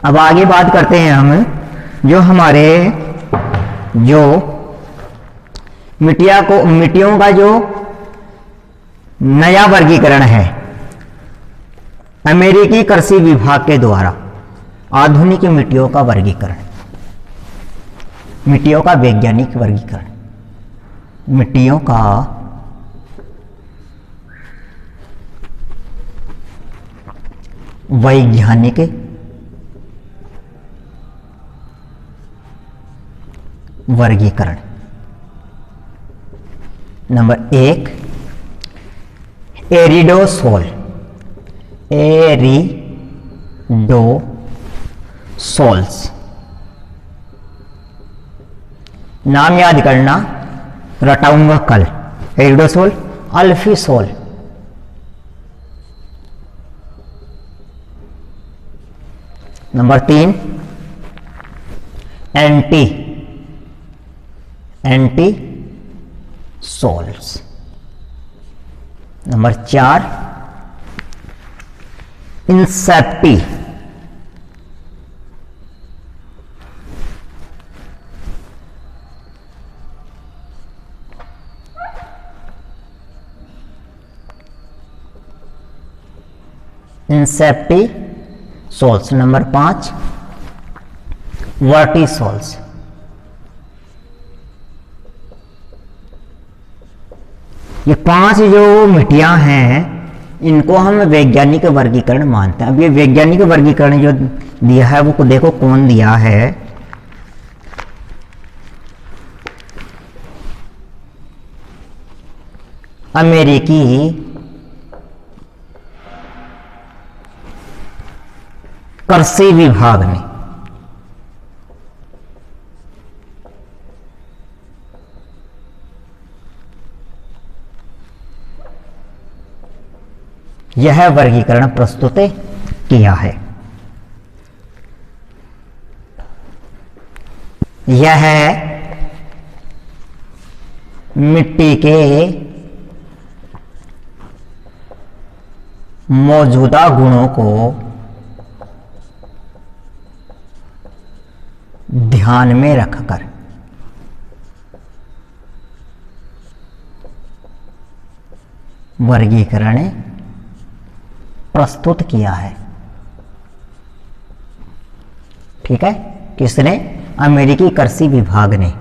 अब आगे बात करते हैं हम जो हमारे जो मिट्टियों का जो नया वर्गीकरण है अमेरिकी कृषि विभाग के द्वारा, आधुनिक मिट्टियों का वर्गीकरण, मिट्टियों का वैज्ञानिक वर्गीकरण, मिट्टियों का वैज्ञानिक वर्गीकरण। Number 1, aridisol, aridisols. नाम याद करना, रटाऊंगा कल। Aridisol, alfisol, number 3, entisols. Number 4, incepti, inceptisols. Number 5, vertisols. ये 5 जो मिट्टियां हैं इनको हम वैज्ञानिक वर्गीकरण मानते हैं। अब ये वैज्ञानिक वर्गीकरण जो दिया है वो देखो कौन दिया है, अमेरिकी कृषि विभाग ने। यह वर्गीकरण प्रस्तुत किया है। यह मिट्टी के मौजूदा गुणों को ध्यान में रखकर वर्गीकरण प्रस्तुत किया है। ठीक है, किसने, अमेरिकी कृषि विभाग ने।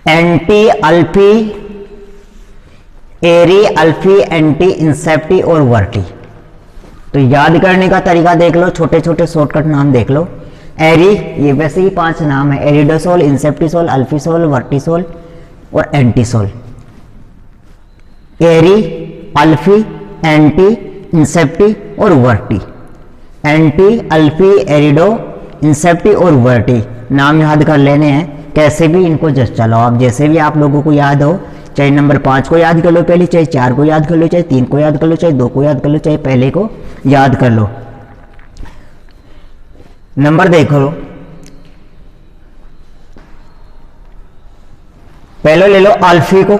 एंटी अल्फी, एरी, अल्फी, एंटी, इंसेप्टी और वर्टी। तो याद करने का तरीका देख लो, छोटे छोटे शॉर्टकट नाम देख लो। एरी, ये वैसे ही 5 नाम है, एरिडोसोल, इंसेप्टिसोल, अल्फीसोल, वर्टिसोल और एंटीसोल। एरी, अल्फी, एंटी, इंसेप्टी और वर्टी। एंटी, अल्फी, एरिडो, इंसेप्टी और वर्टी नाम याद कर लेने हैं। कैसे भी इनको जस्ट चलो आप, जैसे भी आप लोगों को याद हो, चाहे नंबर 5 को याद कर लो पहले, चाहे 4 को याद कर लो, चाहे 3 को याद कर लो, चाहे 2 को याद कर लो, चाहे पहले को याद कर लो। नंबर देखो, पहले ले लो अल्फी को,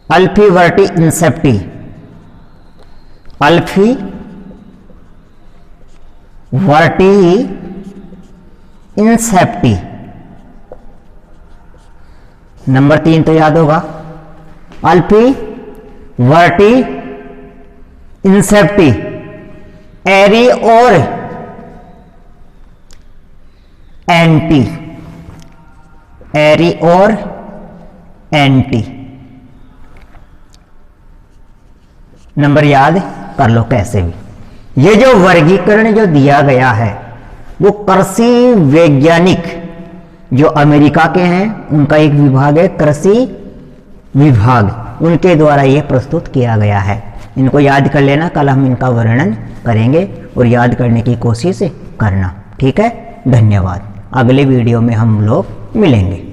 अल्फी, वर्टी, इंसेप्टी। अल्फी, वर्टी, इंसेप्टी। नंबर 3 तो याद होगा, अल्फी, वर्टी, इंसेप्टी, एरी और एंटी, एरी और एंटी। नंबर याद कर लो कैसे भी। ये जो वर्गीकरण जो दिया गया है वो कृषि वैज्ञानिक जो अमेरिका के हैं उनका एक विभाग है कृषि विभाग, उनके द्वारा ये प्रस्तुत किया गया है। इनको याद कर लेना, कल हम इनका वर्णन करेंगे और याद करने की कोशिश करना। ठीक है, धन्यवाद। अगले वीडियो में हम लोग मिलेंगे।